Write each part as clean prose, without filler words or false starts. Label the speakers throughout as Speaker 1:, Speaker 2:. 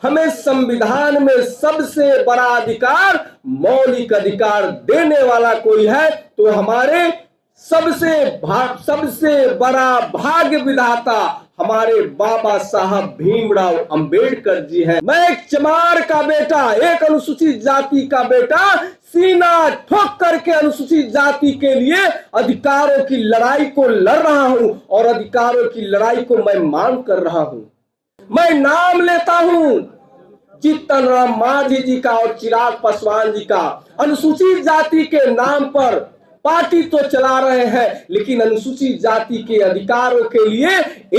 Speaker 1: हमें संविधान में सबसे बड़ा अधिकार, मौलिक अधिकार देने वाला कोई है तो हमारे सबसे बड़ा भाग्य विधाता हमारे बाबा साहब भीमराव अंबेडकर जी हैं। मैं एक चमार का बेटा, एक अनुसूचित जाति का बेटा, सीना ठोक करके अनुसूचित जाति के लिए अधिकारों की लड़ाई को लड़ रहा हूं और अधिकारों की लड़ाई को मैं मांग कर रहा हूं। मैं नाम लेता हूं जीतन राम मांझी जी का और चिराग पासवान जी का। अनुसूचित जाति के नाम पर पार्टी तो चला रहे हैं, लेकिन अनुसूचित जाति के अधिकारों के लिए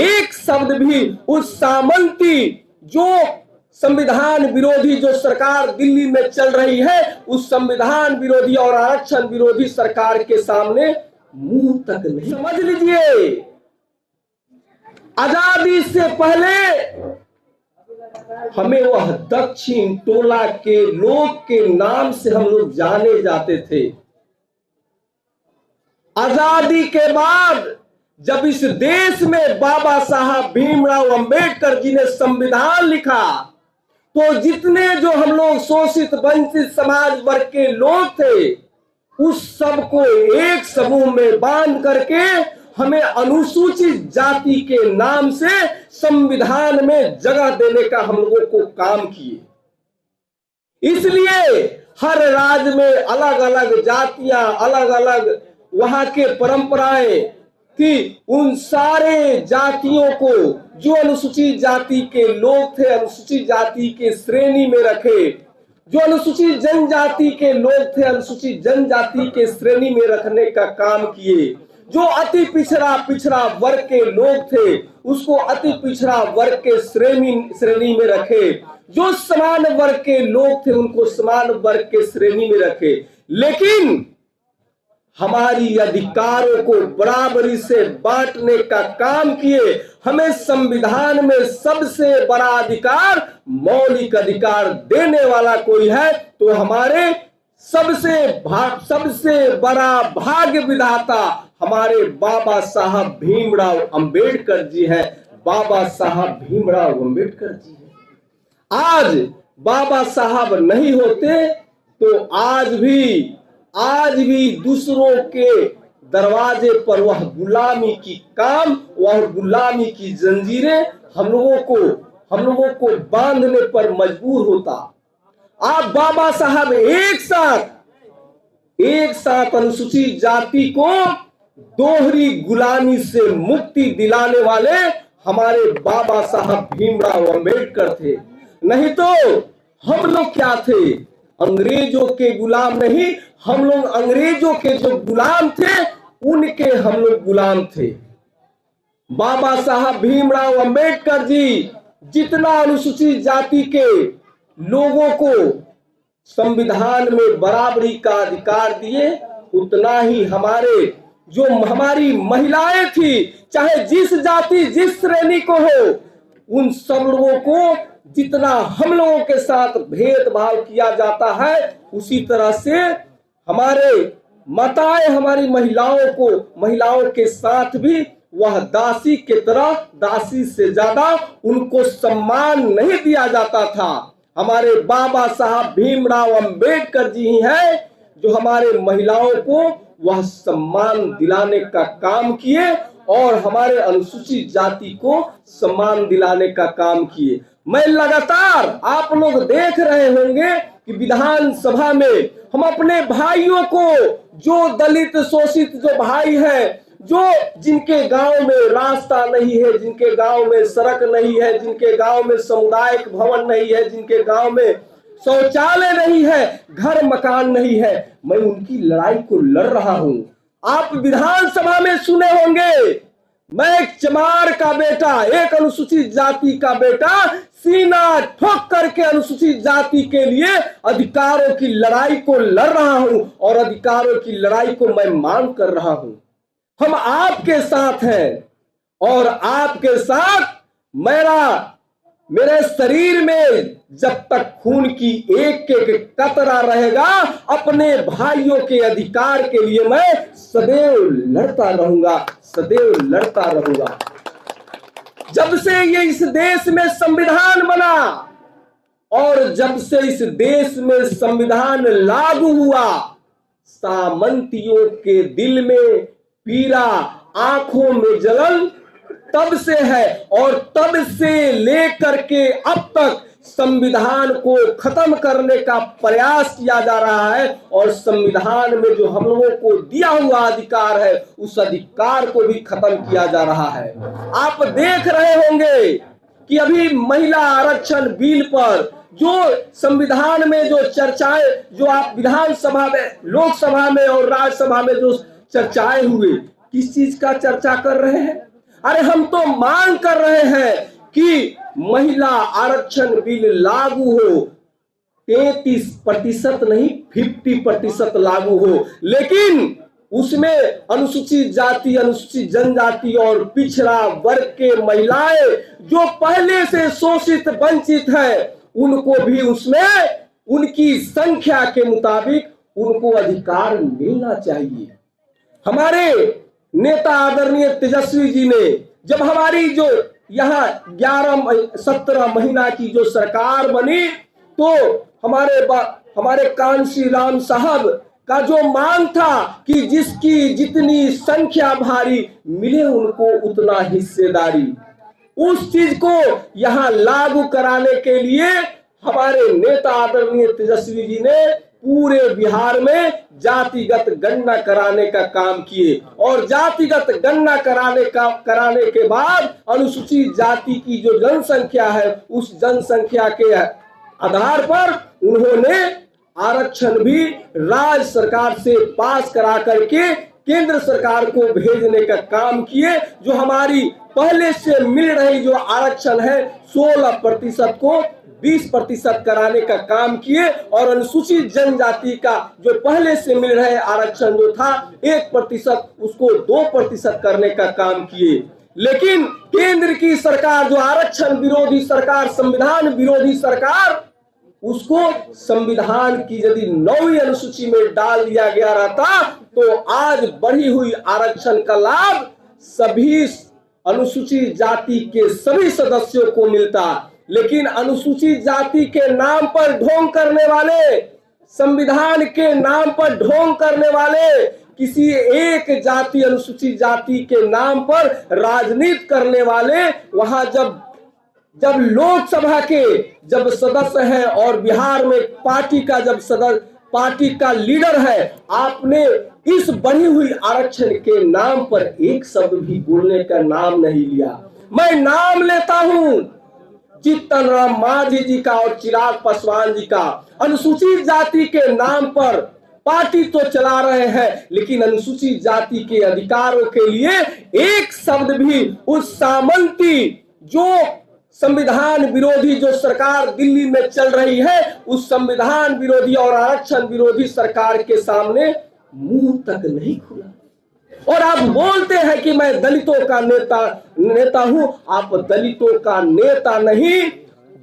Speaker 1: एक शब्द भी उस सामंती, जो संविधान विरोधी जो सरकार दिल्ली में चल रही है, उस संविधान विरोधी और आरक्षण विरोधी सरकार के सामने मुंह तक नहीं। समझ लीजिए, आजादी से पहले हमें वह दक्षिण टोला के लोग के नाम से हम लोग जाने जाते थे। आजादी के बाद जब इस देश में बाबा साहब भीमराव अंबेडकर जी ने संविधान लिखा, तो जितने जो हम लोग शोषित वंचित समाज वर्ग के लोग थे, उस सबको एक समूह में बांध करके हमें अनुसूचित जाति के नाम से संविधान में जगह देने का हम लोगों को काम किए। इसलिए हर राज्य में अलग अलग जातियां, अलग अलग वहां के परंपराएं थी। उन सारे जातियों को जो अनुसूचित जाति के लोग थे, अनुसूचित जाति के श्रेणी में रखे। जो अनुसूचित जनजाति के लोग थे, अनुसूचित जनजाति के श्रेणी में रखने का काम किए। जो अति पिछड़ा वर्ग के लोग थे, उसको अति पिछड़ा वर्ग के श्रेणी में रखे। जो समान वर्ग के लोग थे, उनको समान वर्ग के श्रेणी में रखे। लेकिन हमारी अधिकारों को बराबरी से बांटने का काम किए। हमें संविधान में सबसे बड़ा अधिकार, मौलिक अधिकार देने वाला कोई है तो हमारे सबसे बड़ा भाग्य विधाता हमारे बाबा साहब भीमराव अंबेडकर जी हैं। बाबा साहब भीमराव अंबेडकर जी हैं। आज बाबा साहब नहीं होते तो आज भी दूसरों के दरवाजे पर वह गुलामी की वह गुलामी की जंजीरें हम लोगों को बांधने पर मजबूर होता। आप बाबा साहब एक साथ अनुसूचित जाति को दोहरी गुलामी से मुक्ति दिलाने वाले हमारे बाबा साहब भीमराव अंबेडकर थे। नहीं तो हम लोग क्या थे? अंग्रेजों के गुलाम नहीं, हम लोग अंग्रेजों के जो गुलाम थे उनके हम लोग गुलाम थे। बाबा साहब भीमराव अंबेडकर जी जितना अनुसूचित जाति के लोगों को संविधान में बराबरी का अधिकार दिए, उतना ही हमारी महिलाएं थी, चाहे जिस जाति जिस श्रेणी को हो, उन सब लोगों को जितना हम लोगों के साथ भेदभाव किया जाता है, उसी तरह से हमारे माताएं हमारी महिलाओं के साथ भी वह दासी के तरह, दासी से ज्यादा उनको सम्मान नहीं दिया जाता था। हमारे बाबा साहब भीमराव अंबेडकर जी ही हैं जो हमारे महिलाओं को वह सम्मान दिलाने का काम किए और हमारे अनुसूचित जाति को सम्मान दिलाने का काम किए। मैं लगातार, आप लोग देख रहे होंगे कि विधानसभा में हम अपने भाइयों को, जो दलित शोषित जो भाई हैं, जिनके गांव में रास्ता नहीं है, जिनके गांव में सड़क नहीं है, जिनके गांव में सामुदायिक भवन नहीं है, जिनके गांव में शौचालय नहीं है, घर मकान नहीं है, मैं उनकी लड़ाई को लड़ रहा हूं। आप विधानसभा में सुने होंगे, मैं एक चमार का बेटा, एक अनुसूचित जाति का बेटा, सीना ठोक करके अनुसूचित जाति के लिए अधिकारों की लड़ाई को लड़ रहा हूं और अधिकारों की लड़ाई को मैं मांग कर रहा हूं। हम आपके साथ हैं और आपके साथ मेरे शरीर में जब तक खून की एक एक कतरा रहेगा, अपने भाइयों के अधिकार के लिए मैं सदैव लड़ता रहूंगा, सदैव लड़ता रहूंगा। जब से ये इस देश में संविधान बना, और जब से इस देश में संविधान लागू हुआ, सामंतियों के दिल में पीड़ा, आंखों में जलन तब से है। और तब से लेकर के अब तक संविधान को खत्म करने का प्रयास किया जा रहा है। और संविधान में जो हम लोगों को दिया हुआ अधिकार है, उस अधिकार को भी खत्म किया जा रहा है। आप देख रहे होंगे कि अभी महिला आरक्षण बिल पर जो संविधान में जो चर्चाएं, जो आप विधानसभा में, लोकसभा में और राज्यसभा में जो चर्चाएं हुए, किस चीज का चर्चा कर रहे हैं? अरे हम तो मांग कर रहे हैं कि महिला आरक्षण बिल लागू हो। 33% नहीं, 50% लागू हो, लेकिन उसमें अनुसूचित जाति, अनुसूचित जनजाति और पिछड़ा वर्ग के महिलाएं जो पहले से शोषित वंचित है, उनको भी उसमें उनकी संख्या के मुताबिक उनको अधिकार मिलना चाहिए। हमारे नेता आदरणीय तेजस्वी जी ने जब हमारी जो यहाँ 17 महीना की जो सरकार बनी, तो हमारे कांशी राम साहब का जो मांग था कि जिसकी जितनी संख्या भारी मिले उनको उतना हिस्सेदारी, उस चीज को यहाँ लागू कराने के लिए हमारे नेता आदरणीय तेजस्वी जी ने पूरे बिहार में जातिगत गणना कराने का काम किए। और जातिगत गणना कराने के बाद अनुसूचित जाति की जो जनसंख्या है, उस जनसंख्या के आधार पर उन्होंने आरक्षण भी राज्य सरकार से पास करा करके केंद्र सरकार को भेजने का काम किए। जो हमारी पहले से मिल रही जो आरक्षण है 16% को 20% कराने का काम किए। और अनुसूचित जनजाति का जो पहले से मिल रहे आरक्षण जो था 1%, उसको 2% करने का काम किए। लेकिन केंद्र की सरकार, जो आरक्षण विरोधी सरकार, संविधान विरोधी सरकार, उसको संविधान की यदि 9वीं अनुसूची में डाल दिया गया रहता तो आज बढ़ी हुई आरक्षण का लाभ सभी अनुसूचित जाति के सभी सदस्यों को मिलता। लेकिन अनुसूचित जाति के नाम पर ढोंग करने वाले, संविधान के नाम पर ढोंग करने वाले, किसी एक जाति, अनुसूचित जाति के नाम पर राजनीति करने वाले, वहां जब लोकसभा के जब सदस्य हैं और बिहार में पार्टी का जब सदस्य, पार्टी का लीडर है, आपने इस बढ़ी हुई आरक्षण के नाम पर एक शब्द भी बोलने का नाम नहीं लिया। मैं नाम लेता हूं जीतन राम मांझी जी का और चिराग पासवान जी का। अनुसूचित जाति के नाम पर पार्टी तो चला रहे हैं, लेकिन अनुसूचित जाति के अधिकारों के लिए एक शब्द भी उस सामंती, जो संविधान विरोधी जो सरकार दिल्ली में चल रही है, उस संविधान विरोधी और आरक्षण विरोधी सरकार के सामने मुंह तक नहीं खुला। और आप बोलते हैं कि मैं दलितों का नेता हूं। आप दलितों का नेता नहीं,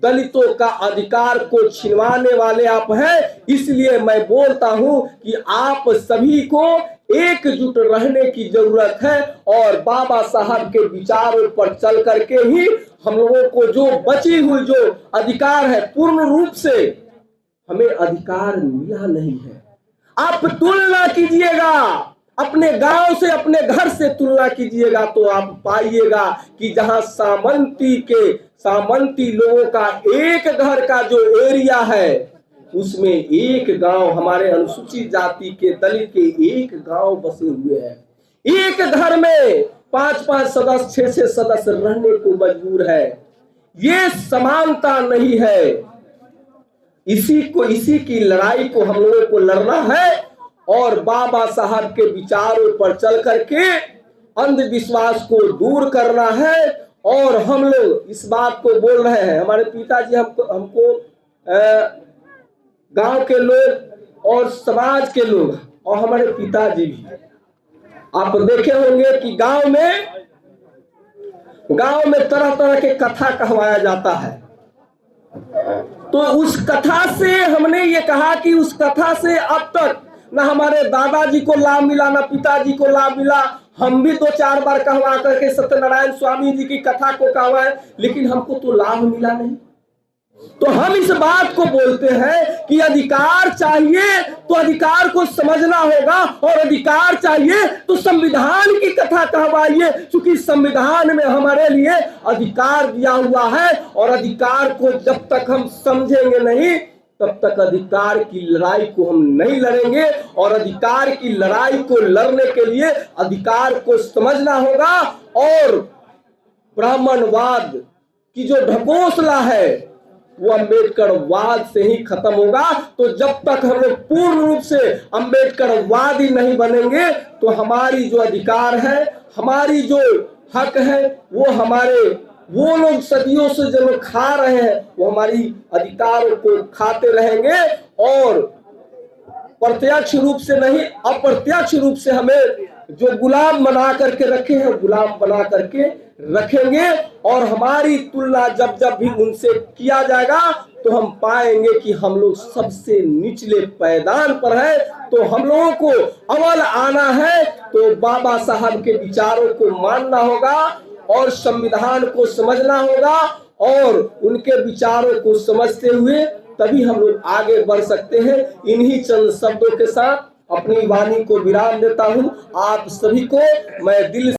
Speaker 1: दलितों का अधिकार को छिनवाने वाले आप हैं। इसलिए मैं बोलता हूं कि आप सभी को एकजुट रहने की जरूरत है और बाबा साहब के विचारों पर चल करके ही हम लोगों को जो बची हुई जो अधिकार है, पूर्ण रूप से हमें अधिकार मिला नहीं है। आप तुलना कीजिएगा अपने गांव से, अपने घर से तुलना कीजिएगा तो आप पाइएगा कि जहां सामंती लोगों का एक घर का जो एरिया है, उसमें एक गांव हमारे अनुसूचित जाति के दलित के एक गांव बसे हुए हैं। एक घर में 5-5 सदस्य, 6-6 सदस्य रहने को मजबूर है। ये समानता नहीं है। इसी की लड़ाई को हम लोगों को लड़ना है और बाबा साहब के विचारों पर चल करके अंधविश्वास को दूर करना है। और हम लोग इस बात को बोल रहे हैं, हमारे पिताजी हमको गांव के लोग और समाज के लोग और हमारे पिताजी भी, आप देखे होंगे कि गांव में तरह तरह के कथा कहवाया जाता है। तो उस कथा से हमने ये कहा कि उस कथा से अब तक ना हमारे दादाजी को लाभ मिला, ना पिताजी को लाभ मिला। हम भी 2-4 बार कहवा करके सत्यनारायण स्वामी जी की कथा को कहवाए, लेकिन हमको तो लाभ मिला नहीं। तो हम इस बात को बोलते हैं कि अधिकार चाहिए तो अधिकार को समझना होगा, और अधिकार चाहिए तो संविधान की कथा कहवाइए, क्योंकि संविधान में हमारे लिए अधिकार दिया हुआ है। और अधिकार को जब तक हम समझेंगे नहीं, तब तक अधिकार की लड़ाई को हम नहीं लड़ेंगे। और अधिकार की लड़ाई को लड़ने के लिए अधिकार को समझना होगा। और ब्राह्मणवाद की जो ढकोसला है वो अंबेडकरवाद से ही खत्म होगा। तो जब तक हम लोग पूर्ण रूप से अंबेडकरवादी नहीं बनेंगे, तो हमारी जो अधिकार है, हमारी जो हक है, वो लोग सदियों से जो लोग खा रहे हैं, वो हमारी अधिकारों को खाते रहेंगे। और प्रत्यक्ष रूप से नहीं, अप्रत्यक्ष रूप से हमें जो गुलाम बना करके रखे हैं, गुलाम बना करके रखेंगे। और हमारी तुलना जब जब भी उनसे किया जाएगा, तो हम पाएंगे कि हम लोग सबसे निचले पायदान पर है। तो हम लोगों को अव्वल आना है तो बाबा साहब के विचारों को मानना होगा और संविधान को समझना होगा। और उनके विचारों को समझते हुए तभी हम लोग आगे बढ़ सकते हैं। इन्हीं चंद शब्दों के साथ अपनी वाणी को विराम देता हूं। आप सभी को मैं दिल